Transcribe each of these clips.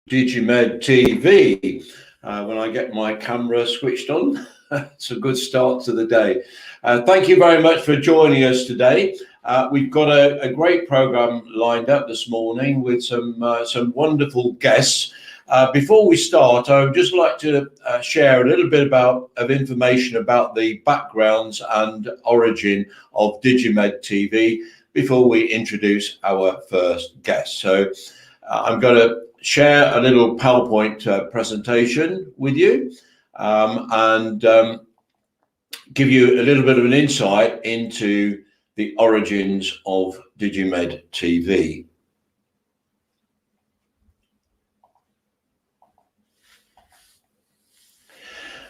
Digimed TV. When I get my camera switched on, it's a good start to the day. Thank you very much for joining us today. We've got a great program lined up this morning with some wonderful guests. Before we start, I would just like to share a little bit of information about the backgrounds and origin of Digimed TV before we introduce our first guest. So I'm going to share a little PowerPoint presentation with you and give you a little bit of an insight into the origins of Digimed TV.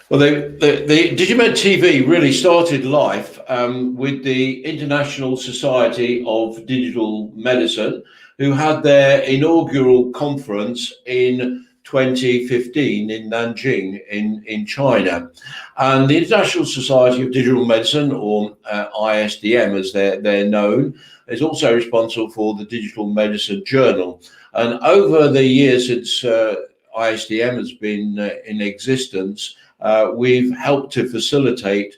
Well, the Digimed TV really started life with the International Society of Digital Medicine, who had their inaugural conference in 2015 in Nanjing in China. And the International Society of Digital Medicine, or ISDM as they're known, is also responsible for the Digital Medicine Journal. And over the years since ISDM has been in existence, we've helped to facilitate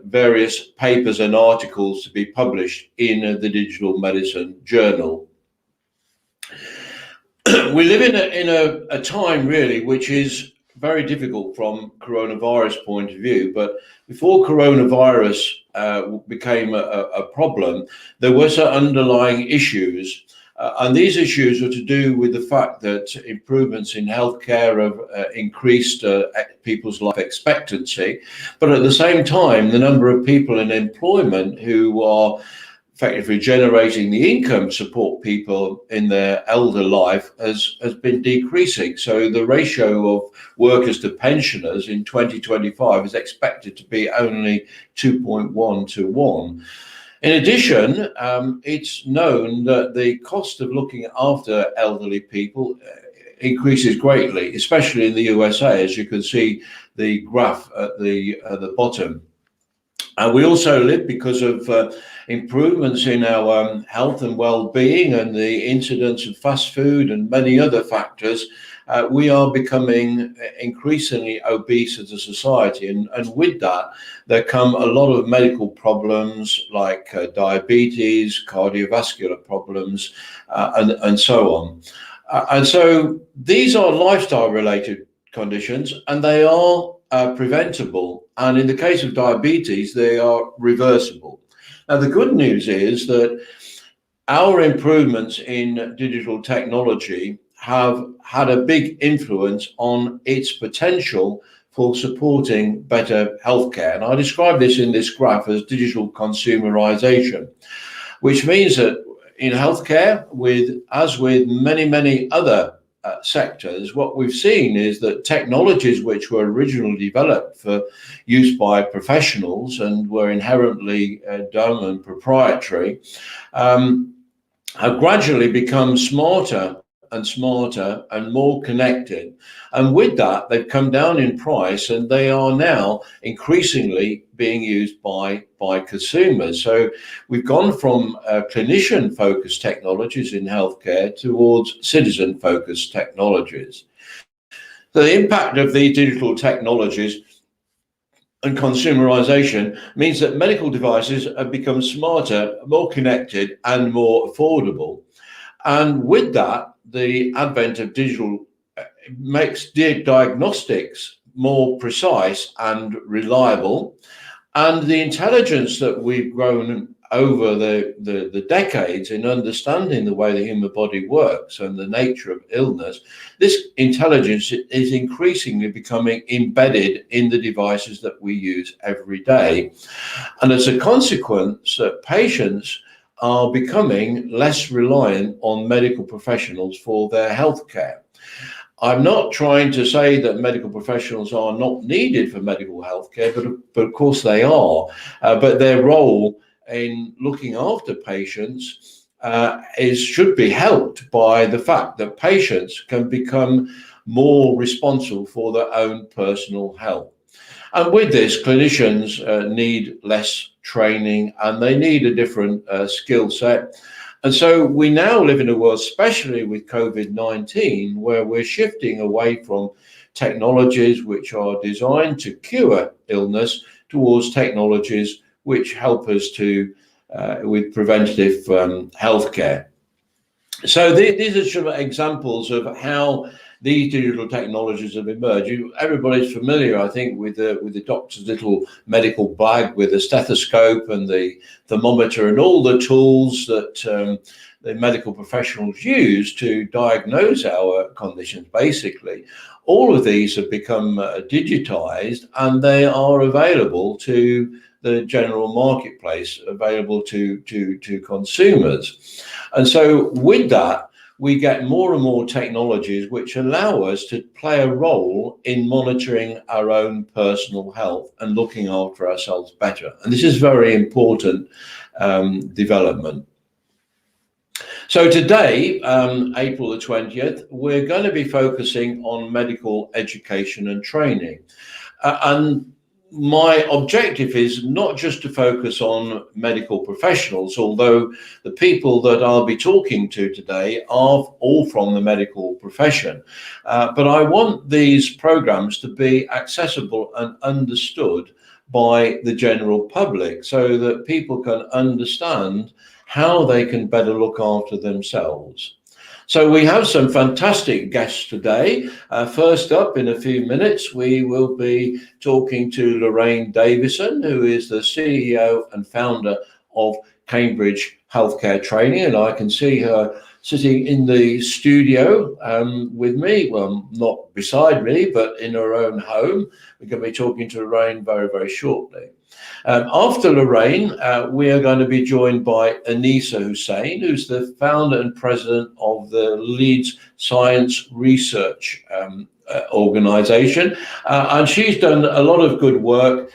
various papers and articles to be published in the Digital Medicine Journal. We live in a time really which is very difficult from coronavirus point of view, but before coronavirus became a problem, there were some underlying issues. And these issues were to do with the fact that improvements in healthcare have increased people's life expectancy, but at the same time, the number of people in employment who are effectively generating the income to support people in their elder life has been decreasing. So the ratio of workers to pensioners in 2025 is expected to be only 2.1 to 1. In addition, it's known that the cost of looking after elderly people increases greatly, especially in the USA, as you can see the graph at the bottom. And we also live because of improvements in our health and well-being and the incidence of fast food and many other factors. We are becoming increasingly obese as a society, and with that there come a lot of medical problems like diabetes, cardiovascular problems, and so on. And so these are lifestyle related conditions, and they are preventable, and in the case of diabetes they are reversible. Now the good news is that our improvements in digital technology have had a big influence on its potential for supporting better healthcare. And I describe this in this graph as digital consumerization, which means that in healthcare, as with many other sectors, what we've seen is that technologies which were originally developed for use by professionals and were inherently dumb and proprietary have gradually become smarter and more connected, and with that they've come down in price, and they are now increasingly being used by consumers. So we've gone from clinician focused technologies in healthcare towards citizen focused technologies. So the impact of these digital technologies and consumerization means that medical devices have become smarter, more connected and more affordable. And with that, the advent of digital makes diagnostics more precise and reliable. And the intelligence that we've grown over the decades in understanding the way the human body works and the nature of illness, this intelligence is increasingly becoming embedded in the devices that we use every day. And as a consequence, patients are becoming less reliant on medical professionals for their health care. I'm not trying to say that medical professionals are not needed for medical health care, but of course they are. But their role in looking after patients should be helped by the fact that patients can become more responsible for their own personal health. And with this, clinicians need less training, and they need a different skill set. And so we now live in a world, especially with COVID-19, where we're shifting away from technologies which are designed to cure illness towards technologies which help us to with preventative healthcare. So these are some examples of how these digital technologies have emerged. Everybody's familiar, I think, with the doctor's little medical bag with the stethoscope and the thermometer and all the tools that the medical professionals use to diagnose our conditions, basically. All of these have become digitized, and they are available to the general marketplace, available to consumers. And so with that, we get more and more technologies which allow us to play a role in monitoring our own personal health and looking after ourselves better. And this is very important development. So today, April the 20th, we're going to be focusing on medical education and training. And my objective is not just to focus on medical professionals, although the people that I'll be talking to today are all from the medical profession. But I want these programs to be accessible and understood by the general public so that people can understand how they can better look after themselves. So we have some fantastic guests today. First up, in a few minutes, we will be talking to Lorraine Davidson, who is the CEO and founder of Cambridge Healthcare Training. And I can see her sitting in the studio with me, well, not beside me, but in her own home. We're going to be talking to Lorraine very, very shortly. After Lorraine, we are going to be joined by Anisa Hussain, who's the founder and president of the Leeds Science Research Organisation. And she's done a lot of good work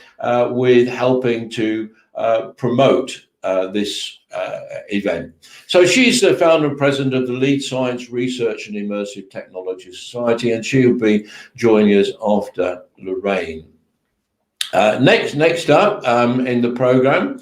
with helping to promote this event. So she's the founder and president of the Leeds Science Research and Immersive Technology Society, and she'll be joining us after Lorraine. Next up in the program,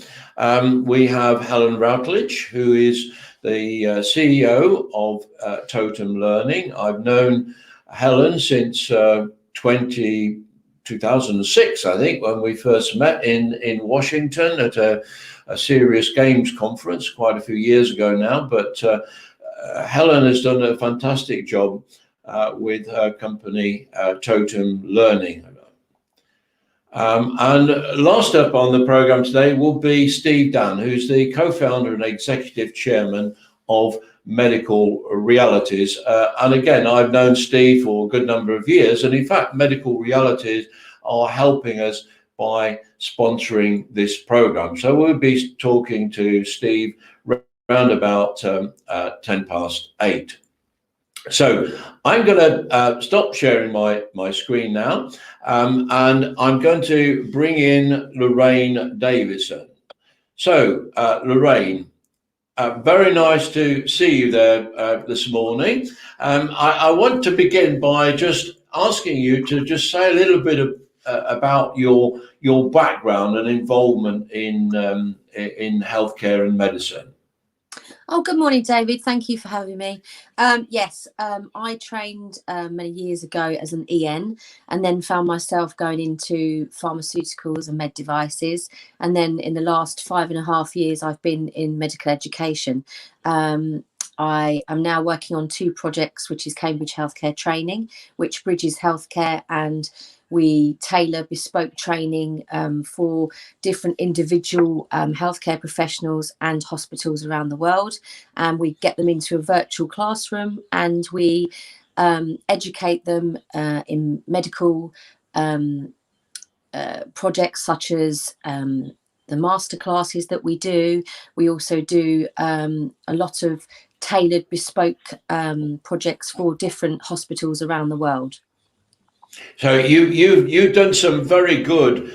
we have Helen Rowell, who is the CEO of Totem Learning. I've known Helen since 2006, I think, when we first met in Washington at a serious games conference quite a few years ago now. But Helen has done a fantastic job with her company, Totem Learning. And last up on the program today will be Steve Dunn, who's the co-founder and executive chairman of Medical Realities. And again, I've known Steve for a good number of years. And in fact, Medical Realities are helping us by sponsoring this program. So we'll be talking to Steve around about 8:10. So I'm going to stop sharing my screen now, and I'm going to bring in Lorraine Davidson. So Lorraine, very nice to see you there this morning. I want to begin by just asking you to just say a little bit about your background and involvement in healthcare and medicine. Oh, good morning, David. Thank you for having me. Yes, I trained many years ago as an EN and then found myself going into pharmaceuticals and med devices. And then in the last 5.5 years, I've been in medical education. I am now working on 2 projects, which is Cambridge Healthcare Training, which bridges healthcare, and we tailor bespoke training for different individual healthcare professionals and hospitals around the world. And we get them into a virtual classroom, and we educate them in medical projects such as the master classes that we do. We also do a lot of tailored bespoke projects for different hospitals around the world. So you've done some very good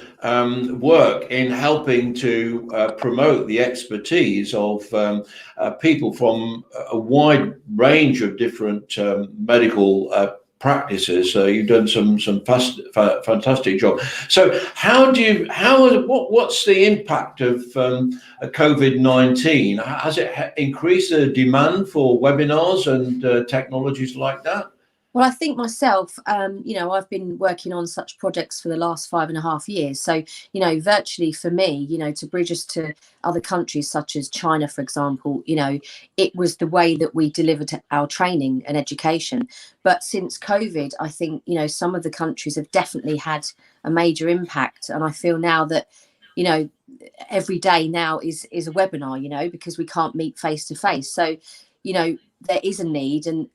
work in helping to promote the expertise of people from a wide range of different medical practices. So you've done some fantastic job. So what's the impact of COVID-19? Has it increased the demand for webinars and technologies like that? Well, I think myself, I've been working on such projects for the last 5.5 years. So, virtually for me, to bridge us to other countries such as China, for example, it was the way that we delivered our training and education. But since COVID, I think, some of the countries have definitely had a major impact. And I feel now that, every day now is a webinar, because we can't meet face to face. So, there is a need, and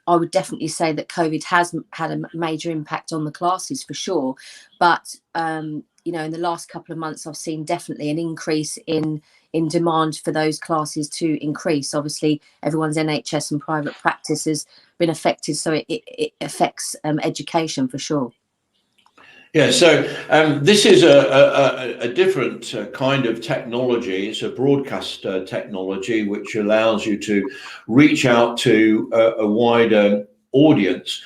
I would definitely say that COVID has had a major impact on the classes for sure. But in the last couple of months, I've seen definitely an increase in demand for those classes to increase. Obviously, everyone's NHS and private practice has been affected, so it affects education for sure. Yeah, so this is a different kind of technology. It's a broadcast technology which allows you to reach out to a wider audience.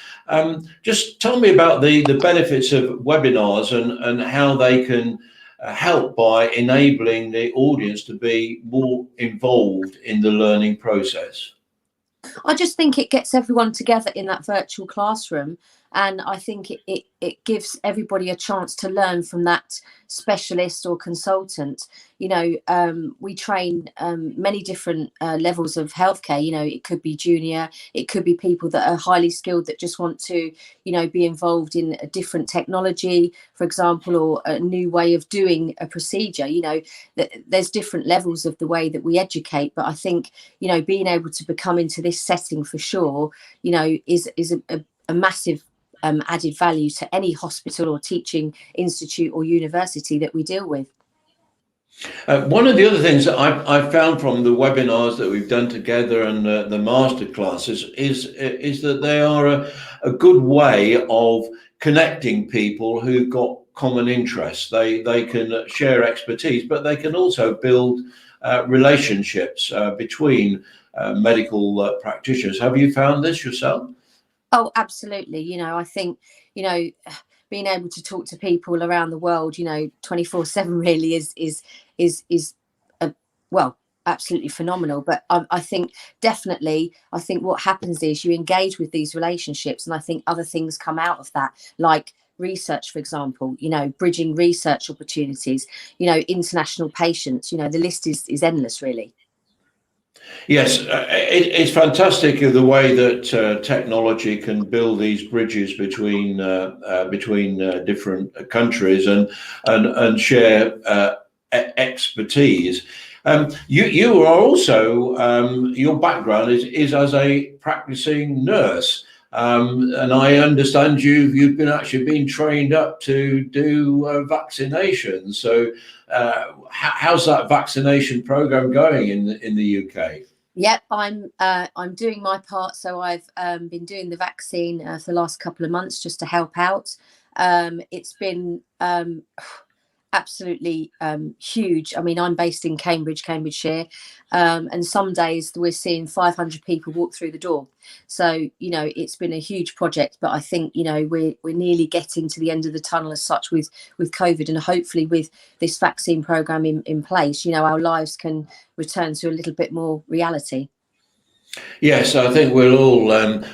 Just tell me about the benefits of webinars and how they can help by enabling the audience to be more involved in the learning process. I just think it gets everyone together in that virtual classroom, and I think it gives everybody a chance to learn from that specialist or consultant. We train many different levels of healthcare. It could be junior, it could be people that are highly skilled that just want to be involved in a different technology, for example, or a new way of doing a procedure. There's different levels of the way that we educate, but I think being able to become into this setting for sure is a massive added value to any hospital or teaching institute or university that we deal with. One of the other things that I've found from the webinars that we've done together and the masterclasses is that they are a good way of connecting people who've got common interests. They can share expertise, but they can also build relationships between medical practitioners. Have you found this yourself? Oh, absolutely. I think, being able to talk to people around the world, 24/7 really is absolutely phenomenal. But I think definitely, what happens is you engage with these relationships, and I think other things come out of that, like research, for example, bridging research opportunities, international patients, the list is endless, really. Yes, it's fantastic the way that technology can build these bridges between different countries and share expertise. You are also your background is as a practicing nurse, and I understand you've been trained up to do vaccinations. So how's that vaccination program going in the UK? Yep, I'm doing my part. So I've been doing the vaccine for the last couple of months just to help out. It's been absolutely huge. I mean, I'm based in Cambridgeshire, and some days we're seeing 500 people walk through the door. So it's been a huge project, but I think we're nearly getting to the end of the tunnel as such with COVID, and hopefully with this vaccine program in place, our lives can return to a little bit more reality. Yes, I think we'll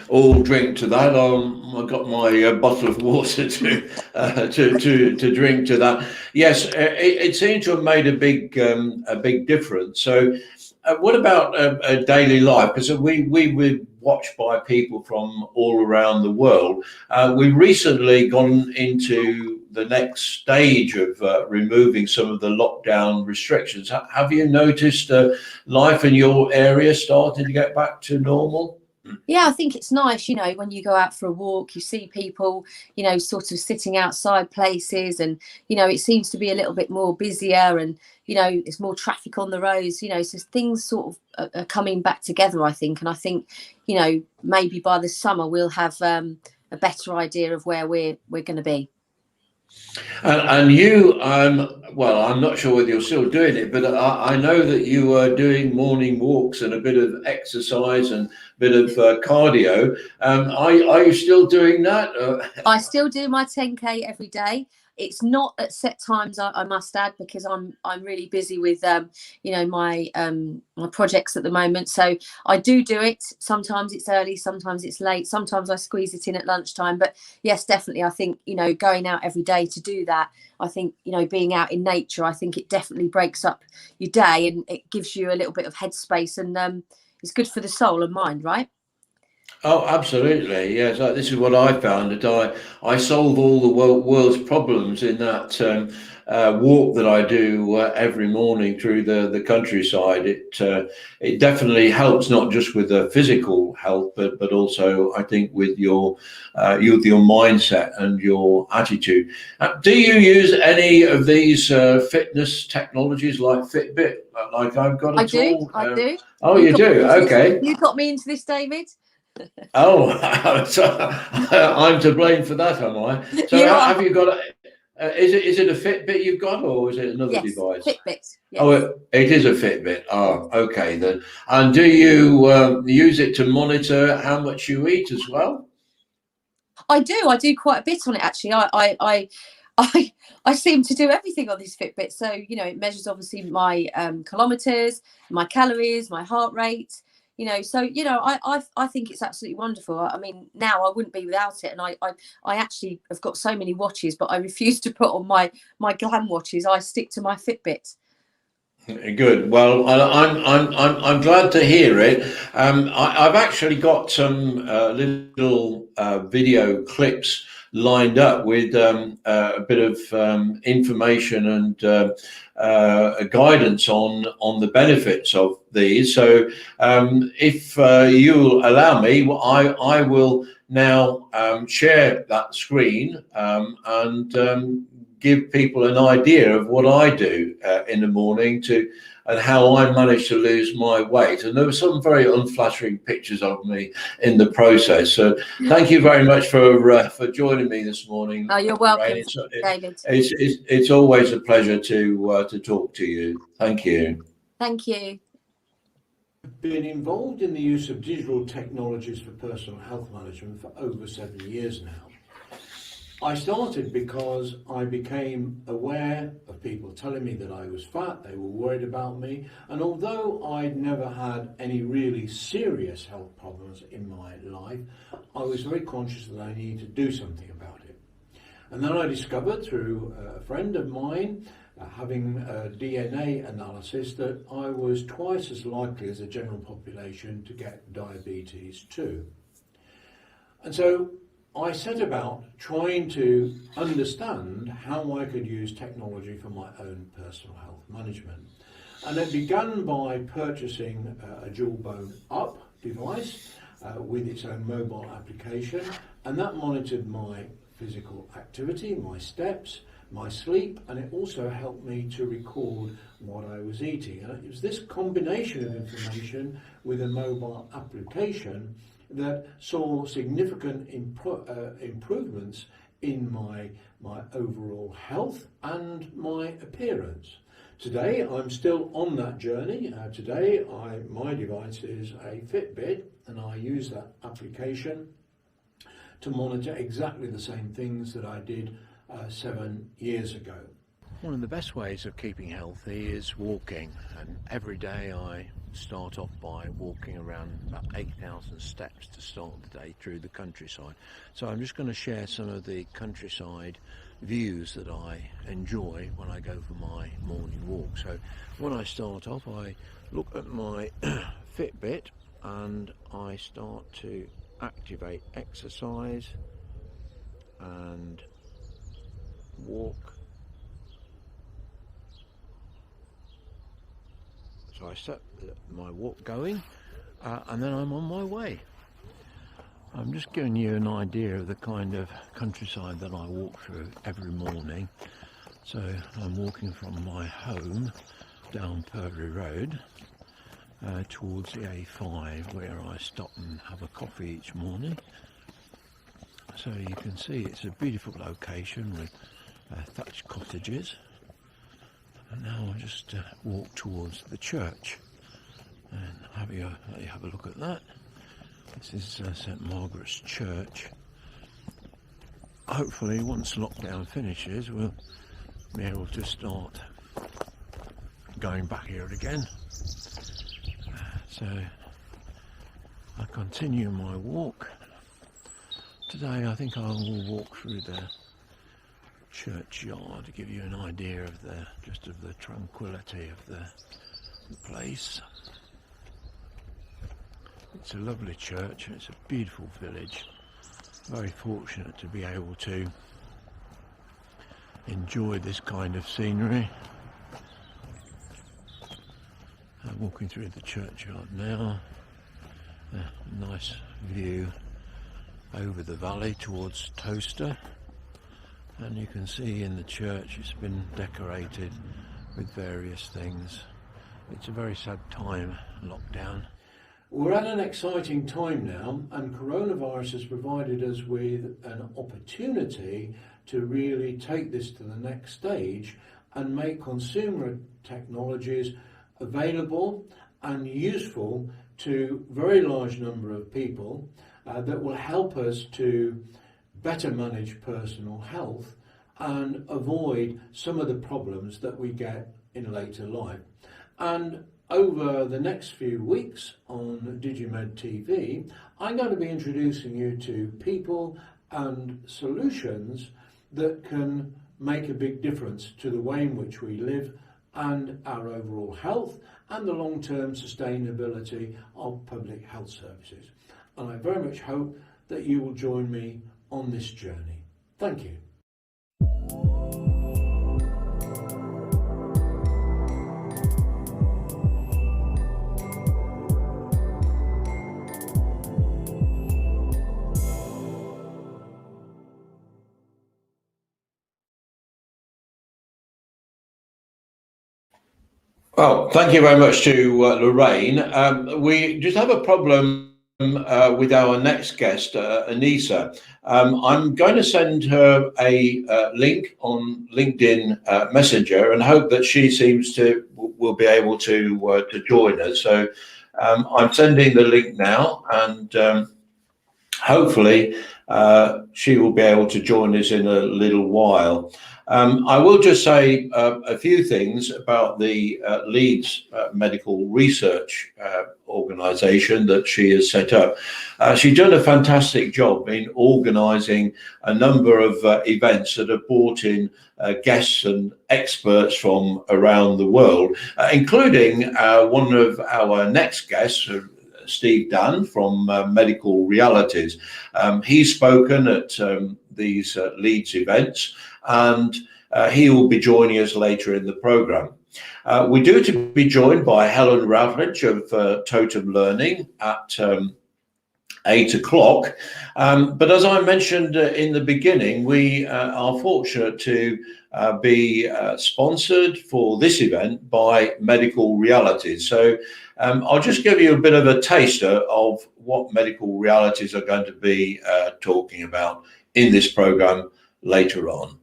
all drink to that. I've got my bottle of water to drink to that. Yes, it seems to have made a big difference. So, what about daily life? Because we were watched by people from all around the world. We've recently gone into the next stage of removing some of the lockdown restrictions. Have you noticed life in your area starting to get back to normal? Yeah, I think it's nice, when you go out for a walk, you see people, sort of sitting outside places, and, it seems to be a little bit more busier, and, there's more traffic on the roads, so things sort of are coming back together, I think. And I think, maybe by the summer we'll have a better idea of where we're going to be. And you, well, I'm not sure whether you're still doing it, but I know that you are doing morning walks and a bit of exercise and a bit of cardio. Are you still doing that? I still do my 10K every day. It's not at set times, I must add, because I'm really busy with my projects at the moment. So I do it. Sometimes it's early, sometimes it's late, sometimes I squeeze it in at lunchtime. But yes, definitely, I think going out every day to do that. I think being out in nature, I think it definitely breaks up your day and it gives you a little bit of headspace, and it's good for the soul and mind, right? Oh, absolutely. Yes, this is what I found that I solve all the world's problems in that walk that I do every morning through the countryside. It definitely helps not just with the physical health, but also I think with your mindset and your attitude. Do you use any of these fitness technologies like Fitbit? Like I've got I at do. all? I do. Oh, you do? Okay. You got me into this, David. Oh, so I'm to blame for that, am I? So You are. have you got? Is it a Fitbit you've got, or is it another Yes, device? Fitbit. Yes. Oh, it is a Fitbit. Yes. Oh, okay then. And do you use it to monitor how much you eat as well? I do. I do quite a bit on it actually. I seem to do everything on this Fitbit. So it measures obviously my kilometers, my calories, my heart rate. I think it's absolutely wonderful. I mean, now I wouldn't be without it, and I actually have got so many watches, but I refuse to put on my glam watches. I stick to my Fitbit. Good. Well, I'm glad to hear it. I've actually got some little video clips lined up with a bit of information and guidance on the benefits of these. So, if you'll allow me, I will now share that screen and give people an idea of what I do in the morning and how I managed to lose my weight. And there were some very unflattering pictures of me in the process. So thank you very much for joining me this morning. Oh, you're welcome, Lorraine. David. It's always a pleasure to talk to you. Thank you. Thank you. Been involved in the use of digital technologies for personal health management for over 7 years now. I started because I became aware of people telling me that I was fat, they were worried about me, and although I'd never had any really serious health problems in my life, I was very conscious that I needed to do something about it. And then I discovered through a friend of mine, having a DNA analysis, that I was twice as likely as the general population to get diabetes too. And so I set about trying to understand how I could use technology for my own personal health management. And it began by purchasing a dual bone up device with its own mobile application, and that monitored my physical activity, my steps, my sleep, and it also helped me to record what I was eating. And it was this combination of information with a mobile application that saw significant improvements in my overall health and my appearance. Today I'm still on that journey. Today my device is a Fitbit, and I use that application to monitor exactly the same things that I did 7 years ago. One of the best ways of keeping healthy is walking, and every day I start off by walking around about 8,000 steps to start the day through the countryside. So I'm just going to share some of the countryside views that I enjoy when I go for my morning walk. So when I start off, I look at my Fitbit and I start to activate exercise and walk. So I set my walk going and then I'm on my way. I'm just giving you an idea of the kind of countryside that I walk through every morning. So I'm walking from my home down Purley Road towards the A5, where I stop and have a coffee each morning. So you can see it's a beautiful location with thatched cottages. And now I'll just walk towards the church and have you have a look at that. This is St Margaret's Church. Hopefully once lockdown finishes we'll be able to start going back here again. So I continue my walk. Today I think I will walk through the churchyard to give you an idea of the tranquility of the place. It's a lovely church, it's a beautiful village. Very fortunate to be able to enjoy this kind of scenery. Walking through the churchyard now, a nice view over the valley towards Towcester, and you can see in the church it's been decorated with various things. It's a very sad time, lockdown. We're at an exciting time now, and coronavirus has provided us with an opportunity to really take this to the next stage and make consumer technologies available and useful to a very large number of people that will help us to better manage personal health and avoid some of the problems that we get in later life. And over the next few weeks on Digimed TV, I'm going to be introducing you to people and solutions that can make a big difference to the way in which we live and our overall health and the long-term sustainability of public health services. And I very much hope that you will join me on this journey. Thank you. Well, thank you very much to Lorraine. We just have a problem with our next guest, Anissa. I'm going to send her a link on LinkedIn Messenger and hope that she will be able to join us. So I'm sending the link now, and hopefully she will be able to join us in a little while. I will just say a few things about the Leeds Medical Research organisation that she has set up. She's done a fantastic job in organising a number of events that have brought in guests and experts from around the world, including one of our next guests, Steve Dunn from Medical Realities. He's spoken at these Leeds events, and he will be joining us later in the programme. We do to be joined by Helen Rowell of Totem Learning at 8 o'clock. But as I mentioned in the beginning, we are fortunate to be sponsored for this event by Medical Realities. So I'll just give you a bit of a taster of what Medical Realities are going to be talking about in this programme later on.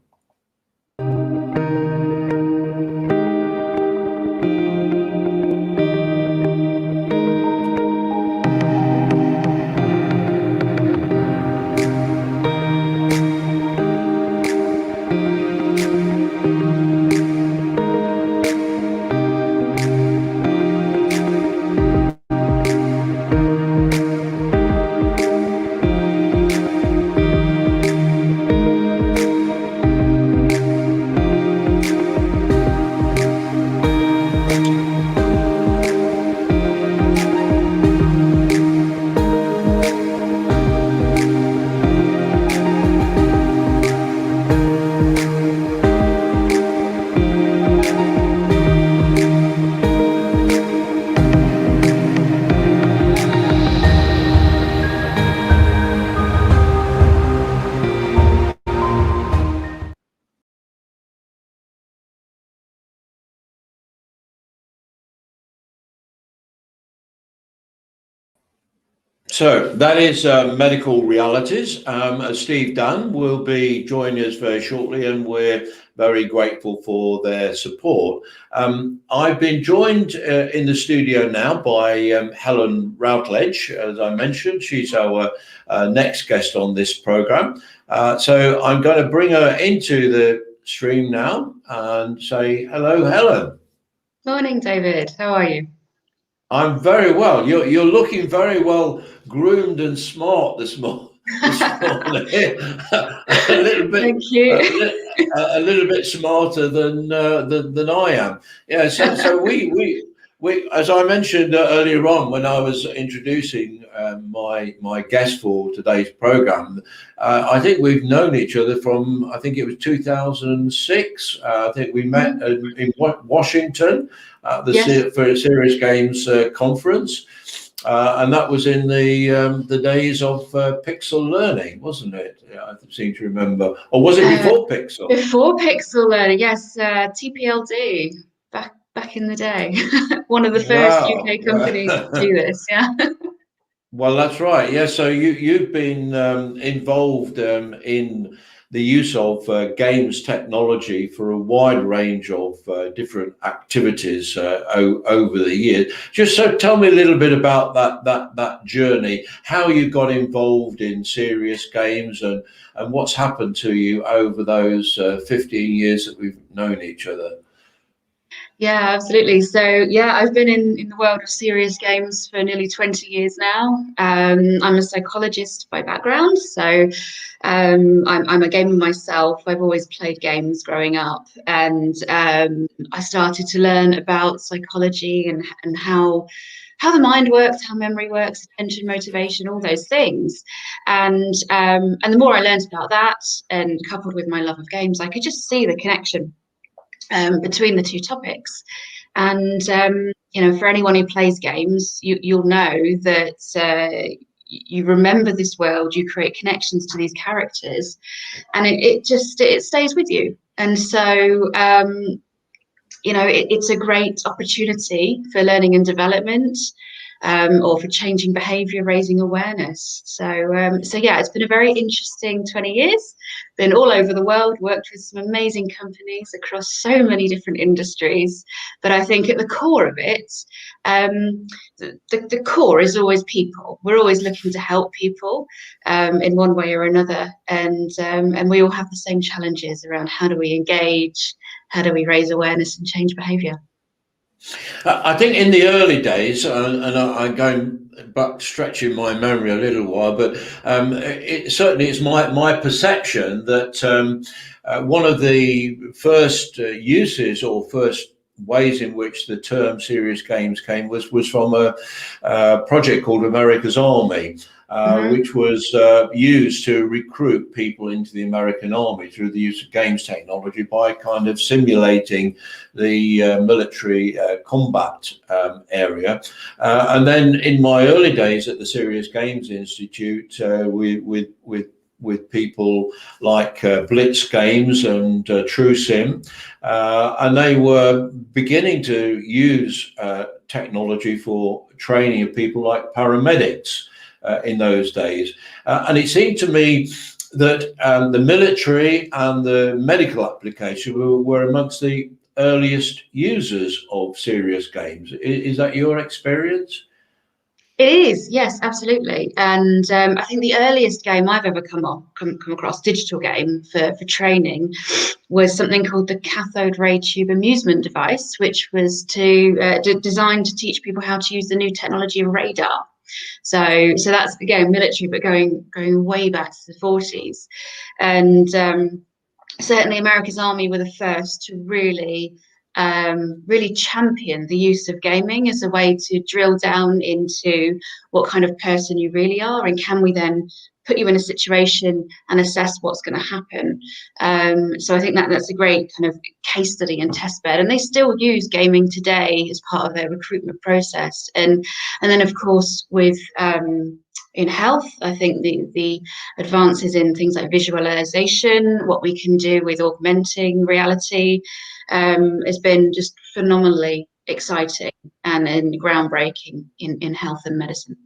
So that is Medical Realities. Steve Dunn will be joining us very shortly, and we're very grateful for their support. I've been joined in the studio now by Helen Routledge, as I mentioned. She's our next guest on this program. So I'm going to bring her into the stream now and say hello, Helen. Morning, David. How are you? I'm very well. You're looking very well groomed and smart this morning. A little bit. Thank you. A little bit smarter than I am. Yeah. So we as I mentioned earlier on when I was introducing my guest for today's program, I think we've known each other from, I think it was 2006. I think we met in Washington for a Serious Games conference. And that was in the days of Pixel Learning, wasn't it? Yeah, I seem to remember. Or was it before Pixel? Before Pixel Learning, yes. TPLD, back in the day. One of the first UK companies to do this, yeah. Well, that's right. Yeah, so you've been involved in the use of games technology for a wide range of different activities over the years. Just so tell me a little bit about that journey, how you got involved in Serious Games, and what's happened to you over those 15 years that we've known each other. Yeah, absolutely. So, yeah, I've been in the world of serious games for nearly 20 years now. I'm a psychologist by background, so I'm a gamer myself. I've always played games growing up, and I started to learn about psychology and how the mind works, how memory works, attention, motivation, all those things. And the more I learned about that, and coupled with my love of games, I could just see the connection between the two topics. And for anyone who plays games, you'll know that you remember this world, you create connections to these characters, and it stays with you. And so it's a great opportunity for learning and development, or for changing behavior, raising awareness. So yeah, it's been a very interesting 20 years. Been all over the world, worked with some amazing companies across so many different industries. But I think at the core of it, the core is always people. We're always looking to help people in one way or another. And we all have the same challenges around how do we engage, how do we raise awareness and change behavior. I think in the early days, and I'm going back, stretching my memory a little while, but certainly it's my perception that one of the first uses or first ways in which the term Serious Games came was from a project called America's Army, which was used to recruit people into the American Army through the use of games technology by kind of simulating the military combat area. And then in my early days at the Serious Games Institute, with people like Blitz Games and True Sim, and they were beginning to use technology for training of people like paramedics in those days. And it seemed to me that the military and the medical application were amongst the earliest users of serious games. Is that your experience? It is, yes, absolutely. And I think the earliest game I've ever come across, digital game for training, was something called the cathode ray tube amusement device, which was designed to teach people how to use the new technology of radar. So that's, again, military, but going way back to the 40s. And certainly America's Army were the first to really champion the use of gaming as a way to drill down into what kind of person you really are, and can we then put you in a situation and assess what's going to happen. So I think that's a great kind of case study and test bed, and they still use gaming today as part of their recruitment process. And then of course with in health, I think the advances in things like visualization, what we can do with augmenting reality, has been just phenomenally exciting and groundbreaking in health and medicine.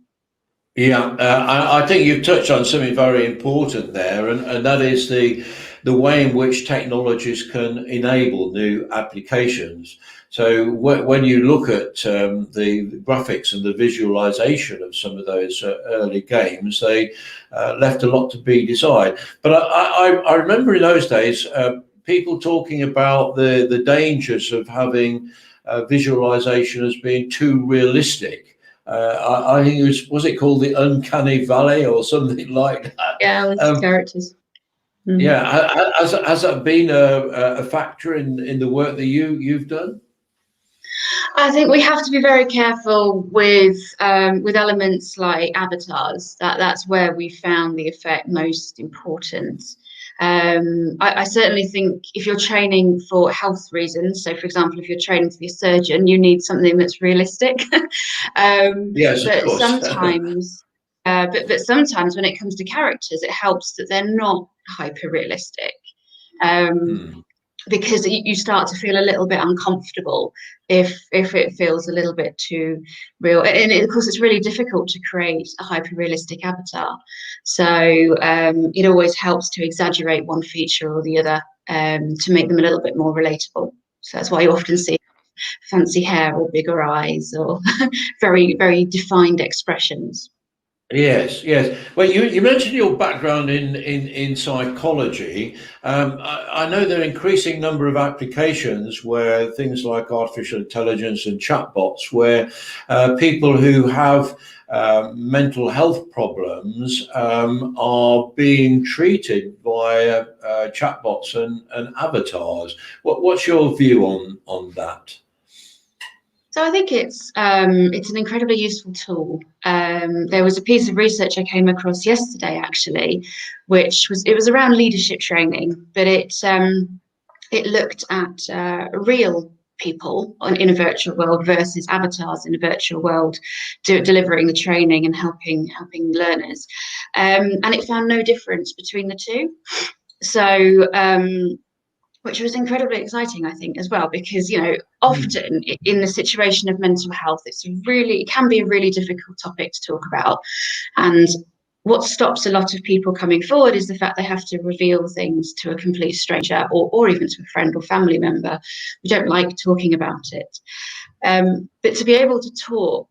Yeah, I think you've touched on something very important there, and that is the way in which technologies can enable new applications. So when you look at the graphics and the visualization of some of those early games, they left a lot to be desired. But I remember in those days people talking about the dangers of having visualization as being too realistic. I think was it called the Uncanny Valley or something like that? Yeah, with characters. Yeah, has that been a factor in the work that you've done? I think we have to be very careful with elements like avatars. That's where we found the effect most important. I certainly think if you're training for health reasons, so for example, if you're training to be a surgeon, you need something that's realistic. Yes, of But course. sometimes, but sometimes when it comes to characters, it helps that they're not hyper realistic. Hmm. Because you start to feel a little bit uncomfortable if it feels a little bit too real. And of course, it's really difficult to create a hyper-realistic avatar. So it always helps to exaggerate one feature or the other to make them a little bit more relatable. So that's why you often see fancy hair or bigger eyes or very, very defined expressions. Yes, yes. Well, you mentioned your background in psychology. I know there are increasing number of applications where things like artificial intelligence and chatbots, where people who have mental health problems are being treated via chatbots and avatars. What's your view on that? So I think it's an incredibly useful tool. There was a piece of research I came across yesterday, actually, it was around leadership training, but it looked at real people in a virtual world versus avatars in a virtual world, delivering the training and helping learners, and it found no difference between the two. So which was incredibly exciting, I think, as well, because often in the situation of mental health, it can be a really difficult topic to talk about, and what stops a lot of people coming forward is the fact they have to reveal things to a complete stranger or even to a friend or family member. We don't like talking about it, but to be able to talk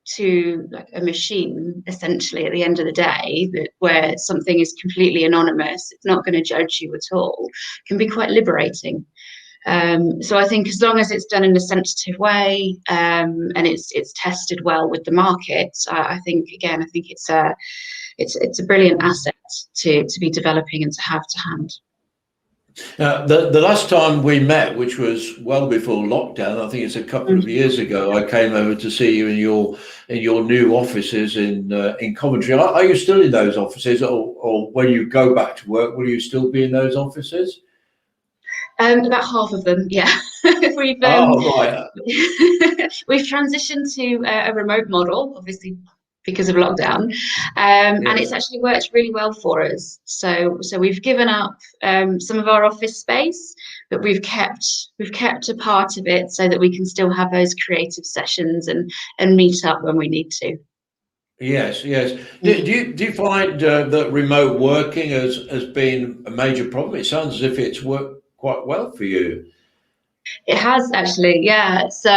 to like a machine essentially at the end of the day, where something is completely anonymous, it's not going to judge you at all, can be quite liberating. So I think as long as it's done in a sensitive way, and it's tested well with the market, I think it's a brilliant asset to be developing and to have to hand. The last time we met, which was well before lockdown, I think it's a couple of years ago, I came over to see you in your new offices in Coventry. Are you still in those offices, or when you go back to work, will you still be in those offices? About half of them, yeah. we've Right. we've transitioned to a remote model, obviously because of lockdown, and it's Yes. actually worked really well for us. So we've given up some of our office space, but we've kept a part of it so that we can still have those creative sessions and meet up when we need to. Yes, yes. Do you find that remote working has been a major problem? It sounds as if it's worked quite well for you. It has actually, yeah. So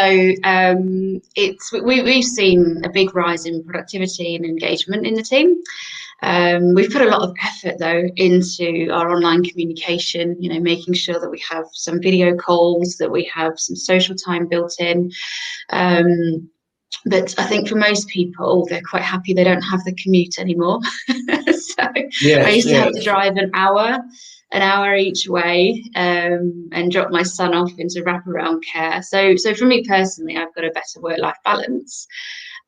we've seen a big rise in productivity and engagement in the team. We've put a lot of effort though into our online communication, making sure that we have some video calls, that we have some social time built in. But I think for most people, they're quite happy they don't have the commute anymore. So I Yes, used to have to yes. drive an hour each way, and drop my son off into wraparound care. So for me personally, I've got a better work-life balance.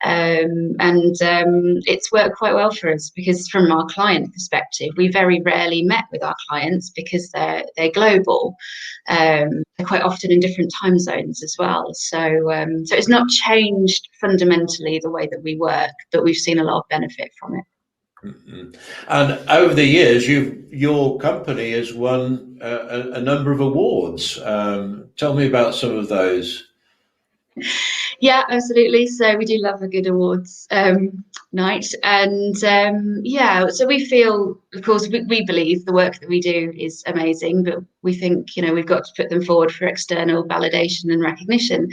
And it's worked quite well for us because from our client perspective, we very rarely met with our clients because they're global. They're quite often in different time zones as well. So it's not changed fundamentally the way that we work, but we've seen a lot of benefit from it. Mhm. And over the years, your company has won a number of awards. Tell me about some of those. Yeah, absolutely. So we do love a good awards. night. And yeah, so we feel, of course, we believe the work that we do is amazing, but we think, you know, we've got to put them forward for external validation and recognition.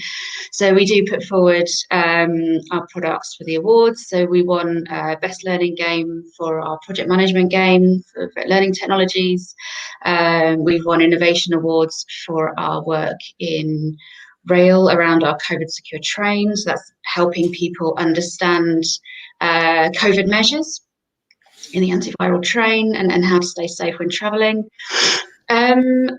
So we do put forward our products for the awards. So we won Best Learning Game for our project management game for learning technologies. We've won innovation awards for our work in rail around our COVID secure trains. That's helping people understand COVID measures in the antiviral train and how to stay safe when travelling. And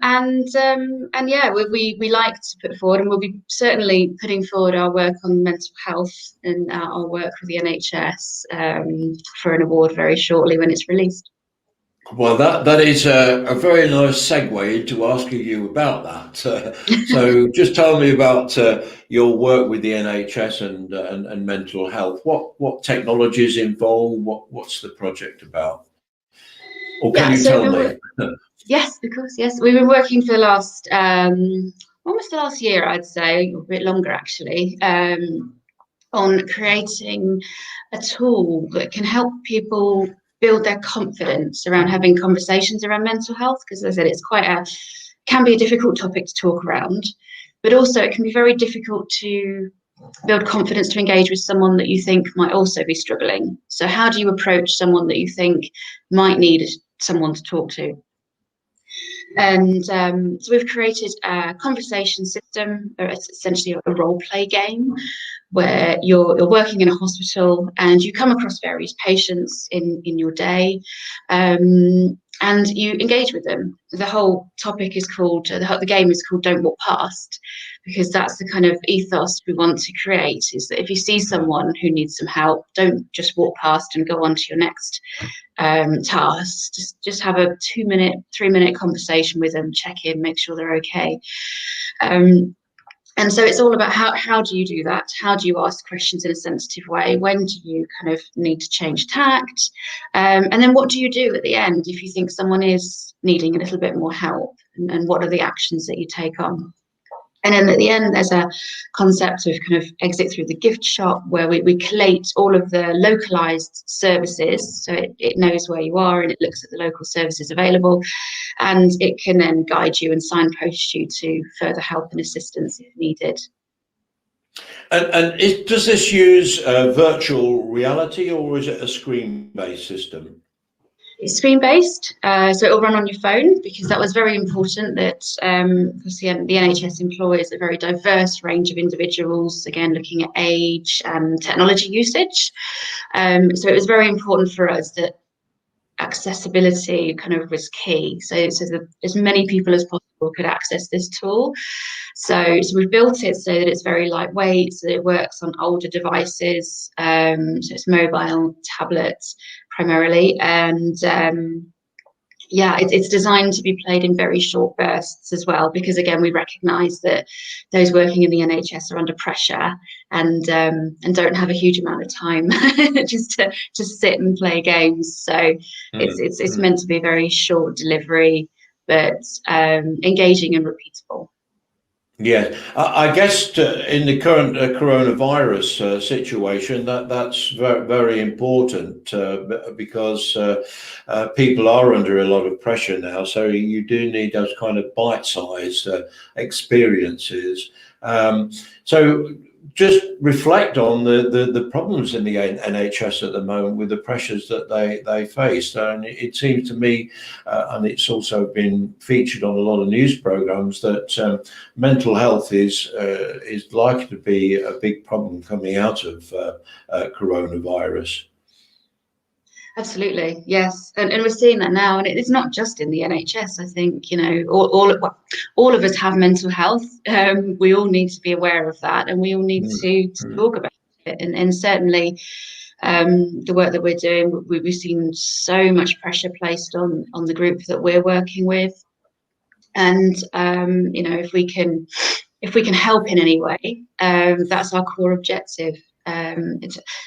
yeah, we like to put forward, and we'll be certainly putting forward our work on mental health and our work with the NHS for an award very shortly when it's released. Well, that is a very nice segue into asking you about that. So just tell me about your work with the NHS and mental health. What technologies involved? What's the project about? Or can you tell me? Yes, of course, yes. We've been working for the last, almost the last year, I'd say, a bit longer actually, on creating a tool that can help people build their confidence around having conversations around mental health, because as I said, it's can be a difficult topic to talk around, but also it can be very difficult to build confidence to engage with someone that you think might also be struggling. So how do you approach someone that you think might need someone to talk to? And so we've created a conversation system, or it's essentially a role play game, where you're working in a hospital and you come across various patients in your day, and you engage with them. The whole topic is called, the game is called Don't Walk Past, because that's the kind of ethos we want to create, is that if you see someone who needs some help, don't just walk past and go on to your next task. Just have a 2-minute, 3-minute conversation with them, check in, make sure they're okay. And so it's all about how do you do that? How do you ask questions in a sensitive way? When do you kind of need to change tact? And then what do you do at the end if you think someone is needing a little bit more help? And what are the actions that you take on? And then at the end, there's a concept of kind of exit through the gift shop, where we collate all of the localized services. So it knows where you are and it looks at the local services available, and it can then guide you and signpost you to further help and assistance if needed. And does this use virtual reality, or is it a screen-based system? It's screen-based, so it'll run on your phone, because that was very important that, because the NHS employs a very diverse range of individuals, again, looking at age and technology usage. So it was very important for us that accessibility kind of was key. So that as many people as possible could access this tool. So we've built it so that it's very lightweight, so that it works on older devices, so it's mobile, tablets primarily, and yeah, it's designed to be played in very short bursts as well, because again, we recognise that those working in the NHS are under pressure and don't have a huge amount of time just to sit and play games. So it's meant to be a very short delivery, but engaging and repeatable. Yeah, I guess in the current coronavirus situation, that's very, very important because people are under a lot of pressure now. So you do need those kind of bite-sized experiences. So just reflect on the problems in the NHS at the moment with the pressures that they face. And it seems to me, and it's also been featured on a lot of news programs, that mental health is likely to be a big problem coming out of coronavirus. Absolutely, yes, and we're seeing that now, and it's not just in the NHS. I think, you know, all of us have mental health. We all need to be aware of that, and we all need to talk about it. And certainly, the work that we're doing, we've seen so much pressure placed on the group that we're working with, and you know, if we can help in any way, that's our core objective.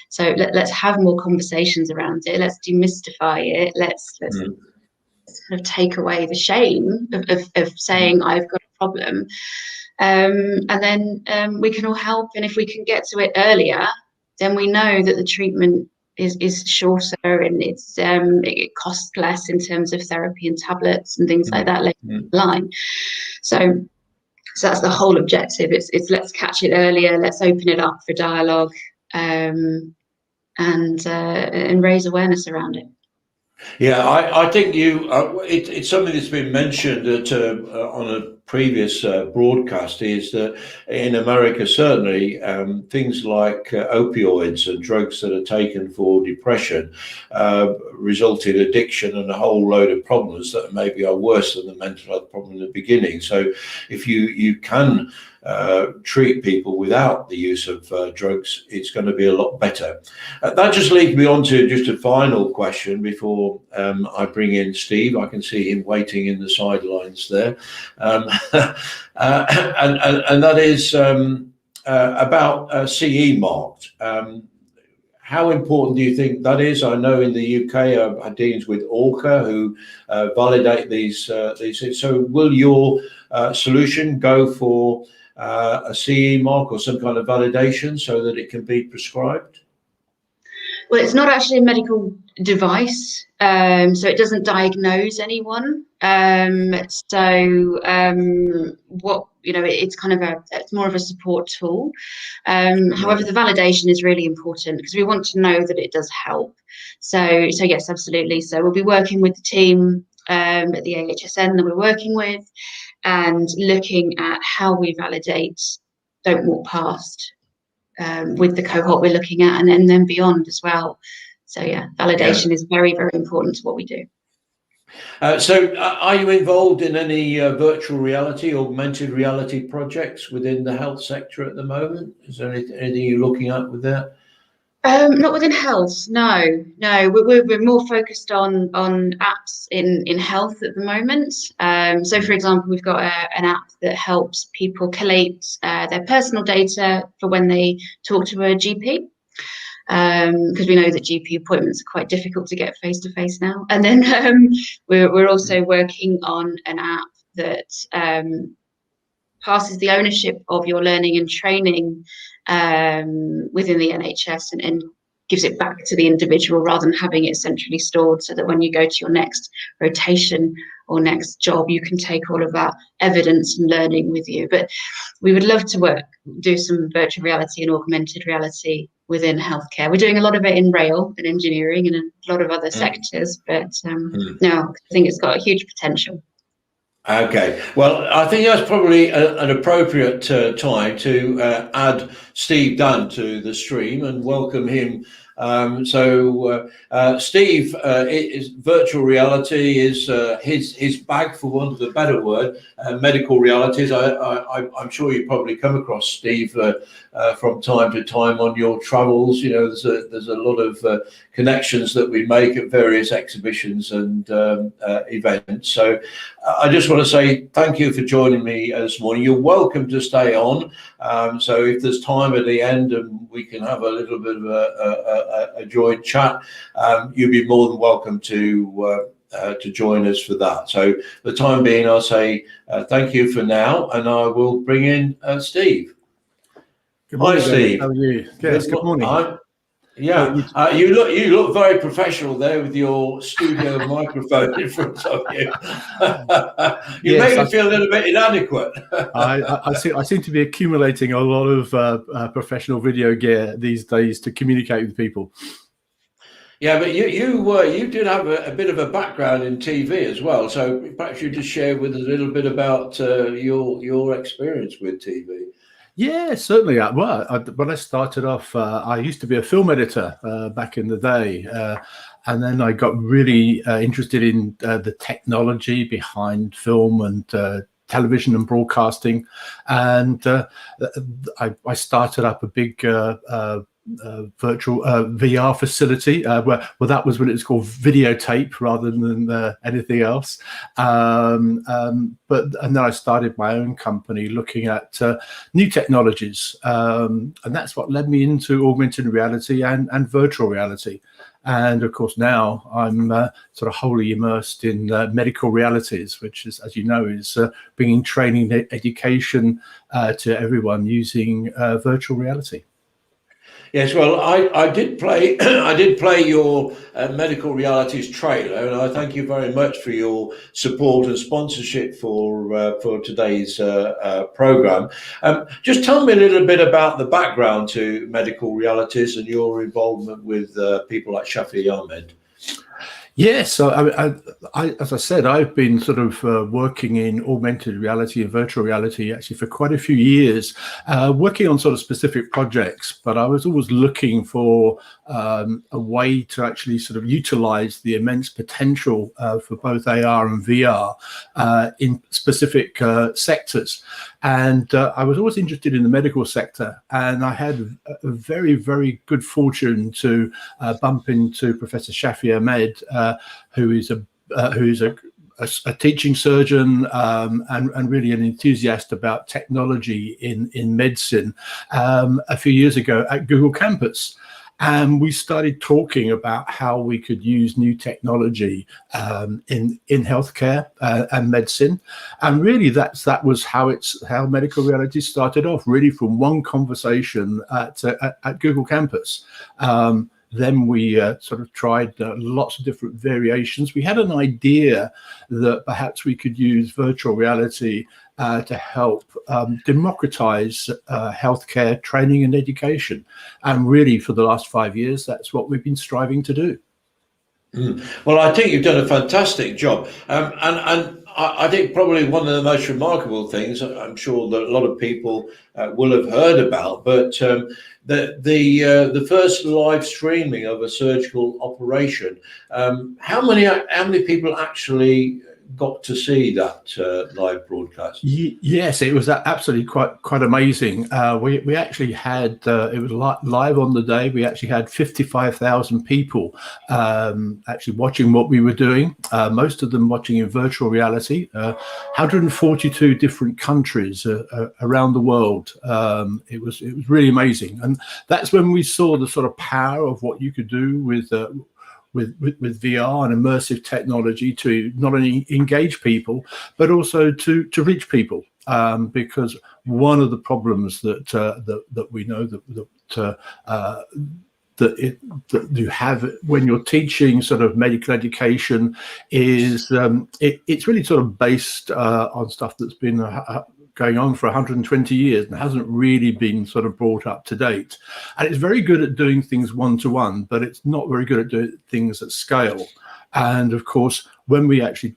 So let's have more conversations around it. Let's demystify it. Let's kind of take away the shame of saying I've got a problem, and then we can all help. And if we can get to it earlier, then we know that the treatment is shorter, and it costs less in terms of therapy and tablets and things like that later down the line. So that's the whole objective. It's let's catch it earlier, let's open it up for dialogue, and raise awareness around it. Yeah, I think it's something that's been mentioned on a previous broadcast, is that in America, certainly, things like opioids and drugs that are taken for depression result in addiction and a whole load of problems that maybe are worse than the mental health problem in the beginning. So if you can treat people without the use of drugs, it's going to be a lot better. That just leads me on to just a final question before I bring in Steve. I can see him waiting in the sidelines there. And that is about CE marked. How important do you think that is? I know in the UK I deals with Orca, who validate these things. So will your solution go for a CE mark or some kind of validation so that it can be prescribed? Well, it's not actually a medical device, so it doesn't diagnose anyone. It's kind of it's more of a support tool. However, the validation is really important because we want to know that it does help. So yes, absolutely. So we'll be working with the team at the AHSN that we're working with, and looking at how we validate Don't Walk Past with the cohort we're looking at, and then beyond as well. So yeah, validation is very, very important to what we do. So are you involved in any virtual reality, augmented reality projects within the health sector at the moment? Is there anything you're looking at with that? Not within health, no. We're more focused on apps in health at the moment. So, for example, we've got an app that helps people collate their personal data for when they talk to a GP, because we know that GP appointments are quite difficult to get face to face now. And then we're also working on an app that passes the ownership of your learning and training within the NHS and gives it back to the individual rather than having it centrally stored, so that when you go to your next rotation or next job, you can take all of that evidence and learning with you. But we would love to do some virtual reality and augmented reality within healthcare. We're doing a lot of it in rail and engineering and a lot of other sectors, but no, I think it's got a huge potential. Okay, well, I think that's probably an appropriate time to add Steve Dunn to the stream and welcome him. Steve, virtual reality is his bag, for want of a better word. Medical realities. I'm sure you probably come across Steve from time to time on your travels. You know, there's a lot of connections that we make at various exhibitions and events. So I just want to say thank you for joining me this morning. You're welcome to stay on. So if there's time at the end and we can have a little bit of a joint chat, you'd be more than welcome to join us for that. So for the time being, I'll say thank you for now, and I will bring in Steve. Good morning, hi, Steve. How are you? Yes, good morning. You look very professional there with your studio microphone in front of you. You make me feel a little bit inadequate. I seem to be accumulating a lot of professional video gear these days to communicate with people. Yeah, but you did have a bit of a background in TV as well, so perhaps you just share with us a little bit about your experience with TV. Yeah, certainly. Well, when I started off, I used to be a film editor back in the day, and then I got really interested in the technology behind film and television and broadcasting, and I started up a big virtual VR facility where that was when it was called videotape rather than anything else, and then I started my own company looking at new technologies, and that's what led me into augmented reality and virtual reality. And of course now I'm sort of wholly immersed in medical realities, which is, as you know, is bringing training education to everyone using virtual reality. Yes, well, I did play I did play your medical realities trailer, and I thank you very much for your support and sponsorship for today's program. Just tell me a little bit about the background to medical realities and your involvement with people like Shafi Ahmed. Yes, so as I said, I've been sort of working in augmented reality and virtual reality actually for quite a few years, working on sort of specific projects. But I was always looking for a way to actually sort of utilize the immense potential for both AR and VR in specific sectors. And I was always interested in the medical sector, and I had a very, very good fortune to bump into Professor Shafi Ahmed, who is a teaching surgeon and really an enthusiast about technology in medicine a few years ago at Google Campus. And we started talking about how we could use new technology in healthcare and medicine, and really that was how medical reality started off. Really, from one conversation at Google Campus. Then we sort of tried lots of different variations. We had an idea that perhaps we could use virtual reality to help democratize healthcare training and education. And really, for the last 5 years, that's what we've been striving to do. Well, I think you've done a fantastic job. And I think probably one of the most remarkable things, I'm sure that a lot of people will have heard about, but the first live streaming of a surgical operation. How many people actually got to see that live broadcast? Yes, it was absolutely quite amazing. We actually had it was live on the day. We actually had 55,000 people actually watching what we were doing. Most of them watching in virtual reality. 142 different countries around the world. It was really amazing, and that's when we saw the sort of power of what you could do with VR and immersive technology to not only engage people, but also to reach people. Because one of the problems that we know that you have when you're teaching sort of medical education is it's really sort of based on stuff that's been going on for 120 years and hasn't really been sort of brought up to date. And it's very good at doing things one-to-one, but it's not very good at doing things at scale. And of course, when we actually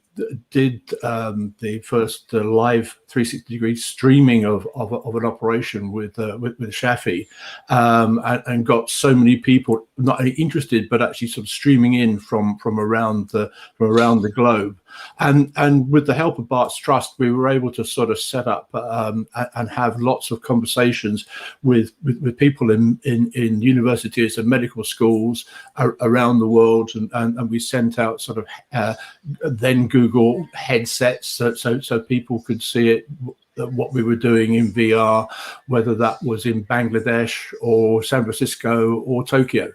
did the first live 360-degree streaming of an operation with Shafi, and got so many people not only interested but actually sort of streaming in from around the globe, and with the help of Bart's Trust, we were able to sort of set up and have lots of conversations with people in universities and medical schools around the world, and we sent out sort of then Google headsets so people could see it, what we were doing in VR, whether that was in Bangladesh or San Francisco or Tokyo.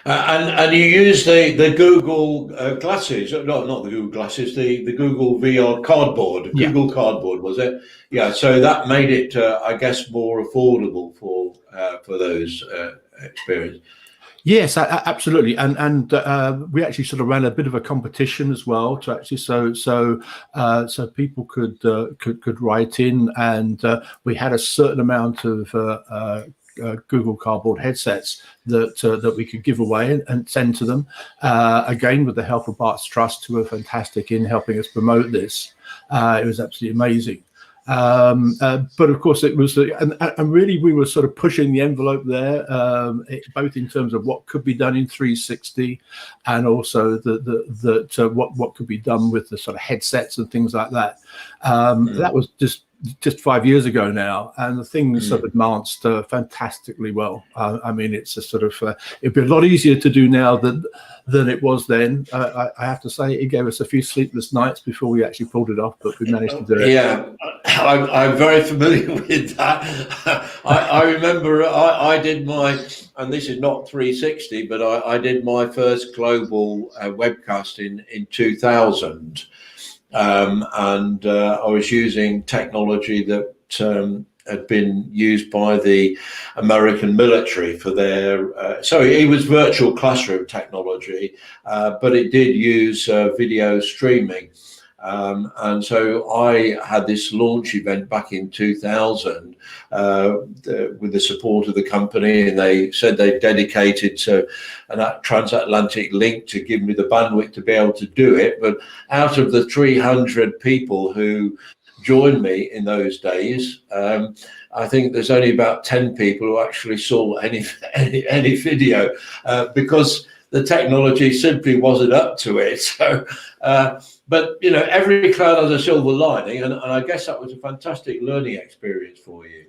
And you use the Google glasses, not the Google glasses, the Google VR cardboard, Yeah. Google Cardboard, was it? Yeah, so that made it, I guess, more affordable for those experiences. Yes, absolutely, and we actually sort of ran a bit of a competition as well to actually so people could write in, and we had a certain amount of Google Cardboard headsets that we could give away and send to them. Again, with the help of Bart's Trust, who were fantastic in helping us promote this. It was absolutely amazing. But of course it was, and really we were sort of pushing the envelope there, both in terms of what could be done in 360 and also what could be done with the sort of headsets and things like that. That was just 5 years ago now, and the things have advanced fantastically well. I mean, it's a sort of it'd be a lot easier to do now than it was then. I have to say, it gave us a few sleepless nights before we actually pulled it off, but we managed to do it. Yeah, I'm very familiar with that. I remember I did my, and this is not 360, but I did my first global webcast in 2000. And I was using technology that had been used by the American military for their, so it was virtual classroom technology, but it did use video streaming. And so I had this launch event back in 2000 with the support of the company, and they said they dedicated to a transatlantic link to give me the bandwidth to be able to do it. But out of the 300 people who joined me in those days, I think there's only about 10 people who actually saw any video because the technology simply wasn't up to it. So, but you know, every cloud has a silver lining, and I guess that was a fantastic learning experience for you.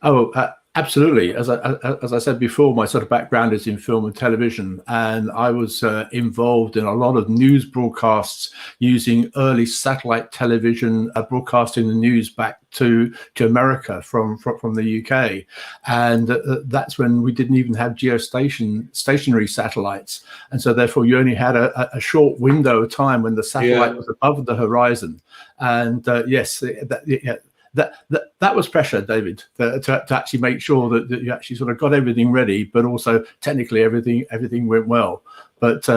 Oh, absolutely. As I said before, my sort of background is in film and television, and I was involved in a lot of news broadcasts using early satellite television, broadcasting the news back to America from the UK, and that's when we didn't even have stationary satellites, and so therefore you only had a short window of time when the satellite was above the horizon, and yes, that was pressure, David, to actually make sure that you actually sort of got everything ready, but also technically everything went well. But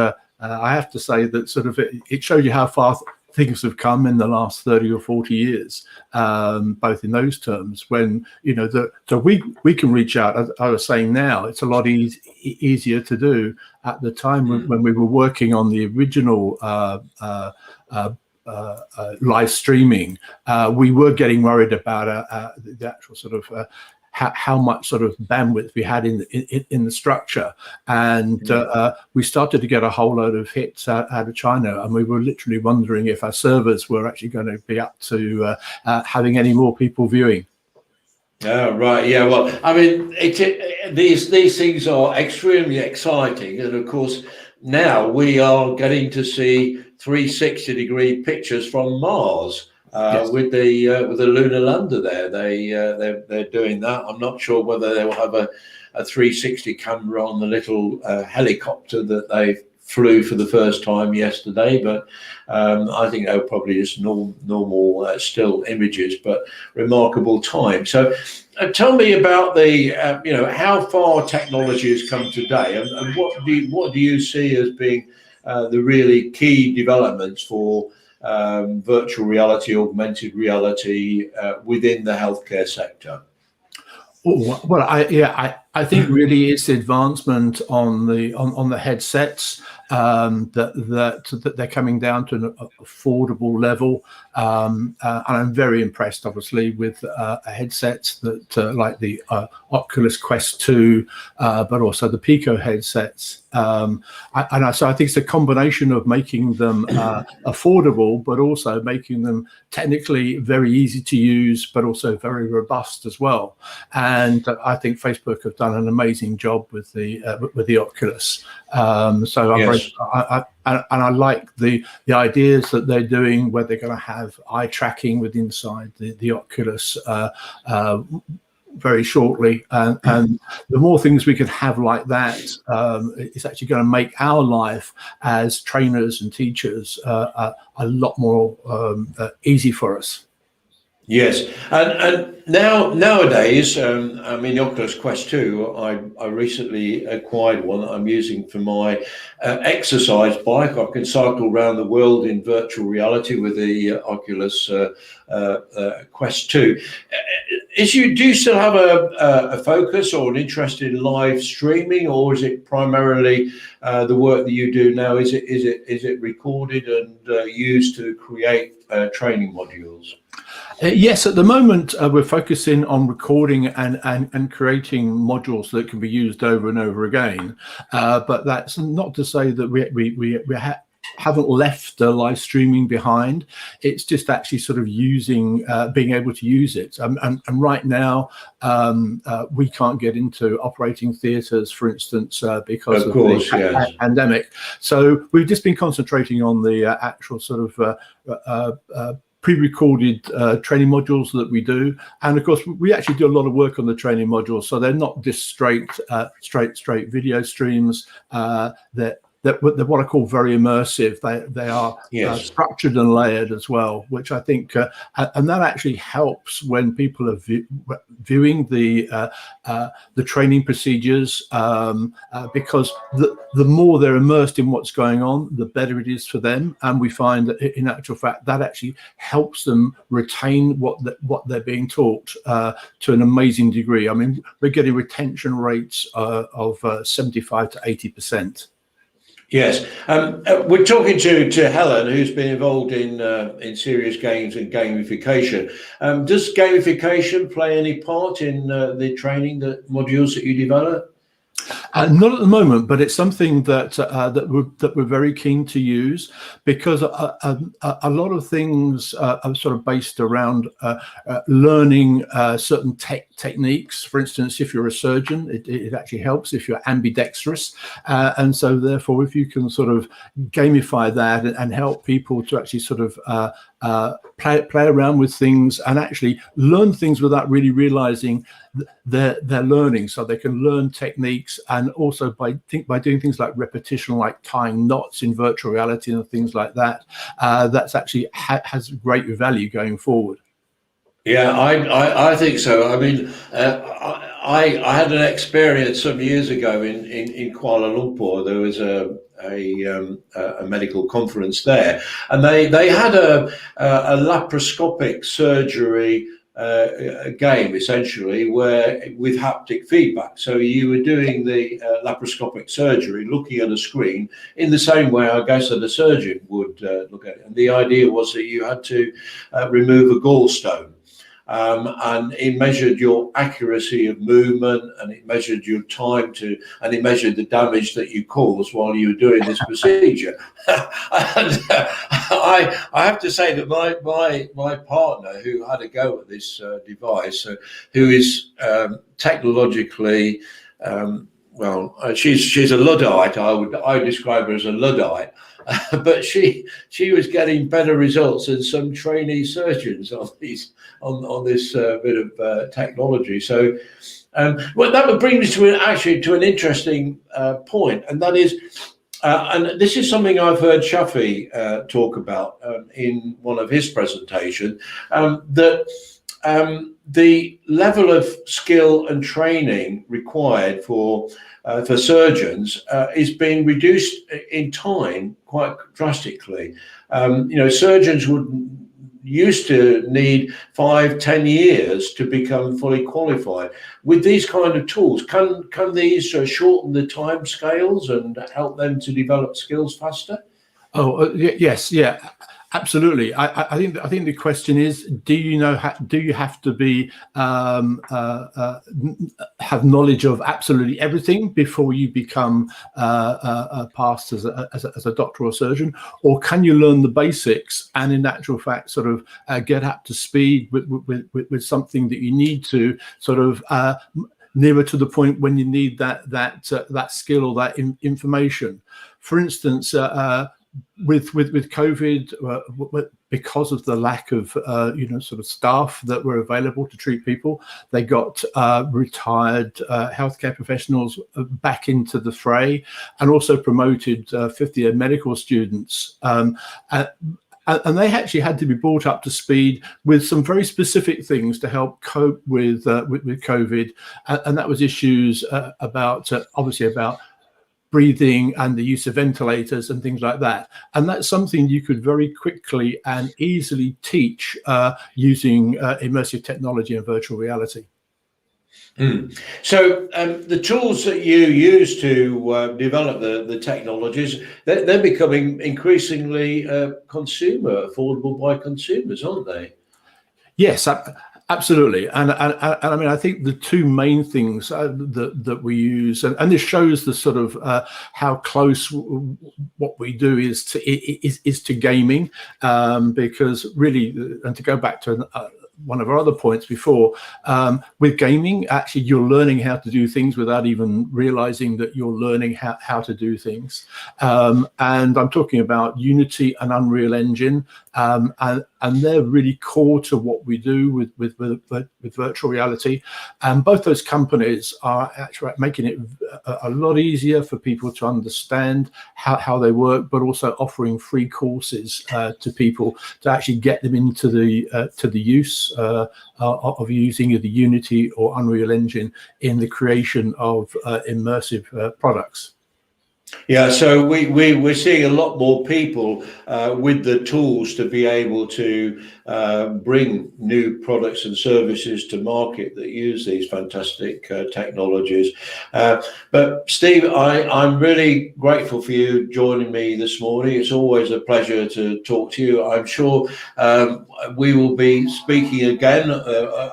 I have to say that sort of it showed you how far things have come in the last 30 or 40 years, both in those terms, when, you know, so we can reach out. As I was saying, now it's a lot easier to do. At the time when we were working on the original live streaming, we were getting worried about the actual sort of how much sort of bandwidth we had in the structure, and we started to get a whole load of hits out of China, and we were literally wondering if our servers were actually going to be up to having any more people viewing. Oh, right. Yeah. Well, I mean, these things are extremely exciting, and of course, now we are getting to see 360-degree pictures from Mars. Yes. With the lunar lander there, they're doing that. I'm not sure whether they will have a 360 camera on the little helicopter that they flew for the first time yesterday, but I think they were probably just normal still images, but remarkable time. So tell me about the how far technology has come today, and what do you see as being the really key developments for virtual reality, augmented reality within the healthcare sector? Well, I think really it's the advancement on the headsets, that they're coming down to an affordable level, and I'm very impressed, obviously, with headsets that like the Oculus Quest 2, but also the Pico headsets. So I think it's a combination of making them affordable, but also making them technically very easy to use, but also very robust as well. And I think Facebook have done an amazing job with the Oculus. So I'm yes. I like the ideas that they're doing, where they're going to have eye tracking with inside the Oculus very shortly, and the more things we can have like that, it's actually going to make our life as trainers and teachers a lot more easy for us. Yes, and nowadays, I mean, the Oculus Quest 2, I recently acquired one that I'm using for my exercise bike. I can cycle around the world in virtual reality with the Oculus Quest 2. Do you still have a focus or an interest in live streaming, or is it primarily the work that you do now? Is it recorded and used to create training modules? Yes, at the moment we're focusing on recording and creating modules that can be used over and over again. But that's not to say that we haven't left the live streaming behind. It's just actually sort of being able to use it. And right now we can't get into operating theatres, for instance, because of the pandemic. So we've just been concentrating on the actual sort of pre-recorded training modules that we do, and of course we actually do a lot of work on the training modules, so they're not just straight video streams. They're they're what I call very immersive. They are Yes. structured and layered as well, which I think, and that actually helps when people are viewing the training procedures, because the more they're immersed in what's going on, the better it is for them. And we find that in actual fact that actually helps them retain what they're being taught to an amazing degree. I mean, we're getting retention rates of 75 to 80%. Yes, we're talking to Helen, who's been involved in serious games and gamification. Does gamification play any part in the training modules that you develop? Not at the moment, but it's something that we're very keen to use, because a lot of things are sort of based around learning certain techniques. For instance, if you're a surgeon, it actually helps if you're ambidextrous, and so therefore, if you can sort of gamify that and help people to actually sort of play around with things and actually learn things without really realizing they're learning, so they can learn techniques, and also by doing things like repetition, like tying knots in virtual reality and things like that, that's actually has great value going forward. Yeah, I think so. I mean, I had an experience some years ago in Kuala Lumpur. There was a medical conference there, and they had a laparoscopic surgery game, essentially, where with haptic feedback. So you were doing the laparoscopic surgery, looking at a screen in the same way, I guess, that a surgeon would look at it. And the idea was that you had to remove a gallstone. And it measured your accuracy of movement, and it measured your time and it measured the damage that you caused while you were doing this procedure. And I have to say that my partner, who had a go at this device, who is technologically, she's a Luddite. I would describe her as a Luddite. But she was getting better results than some trainee surgeons on this bit of technology. So, well, that would bring me to an interesting point, and that is, and this is something I've heard Shafi talk about in one of his presentations, that the level of skill and training required for surgeons is being reduced in time quite drastically. Surgeons used to need 5-10 years to become fully qualified. With these kind of tools, can these shorten the time scales and help them to develop skills faster? Yes, yeah. Absolutely. I think the question is, do you have to be have knowledge of absolutely everything before you become passed as a doctor or surgeon, or can you learn the basics and in actual fact sort of get up to speed with something that you need to sort of nearer to the point when you need that skill or that information. For instance, with COVID, because of the lack of sort of staff that were available to treat people, they got retired healthcare professionals back into the fray, and also promoted fifth-year medical students. And they actually had to be brought up to speed with some very specific things to help cope with COVID, and that was issues obviously about breathing and the use of ventilators and things like that. And that's something you could very quickly and easily teach using immersive technology and virtual reality. So the tools that you use to develop the technologies, they're becoming increasingly affordable by consumers, aren't they? Yes, absolutely. And I mean, I think the two main things that we use, and this shows the sort of how close what we do is to gaming, because really, and to go back to one of our other points before, with gaming, actually you're learning how to do things without even realizing that you're learning how to do things. And I'm talking about Unity and Unreal Engine, and they're really core to what we do with virtual reality. And both those companies are actually making it a lot easier for people to understand how they work, but also offering free courses to people to actually get them into the use of using either Unity or Unreal Engine in the creation of immersive products. Yeah, so we're seeing a lot more people with the tools to be able to bring new products and services to market that use these fantastic technologies. But Steve, I'm really grateful for you joining me this morning. It's always a pleasure to talk to you. I'm sure we will be speaking again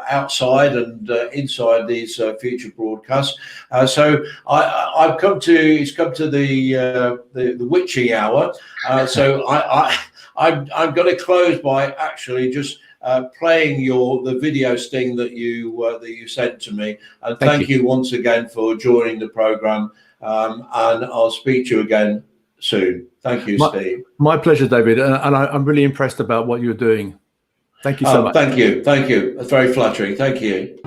outside and inside these future broadcasts. So it's come to the witching hour. So I'm going to close by actually just playing the video sting that you sent to me. And thank you once again for joining the program. And I'll speak to you again soon. Thank you, Steve. My pleasure, David. And I'm really impressed about what you're doing. Thank you so much. Thank you. Thank you. That's very flattering. Thank you.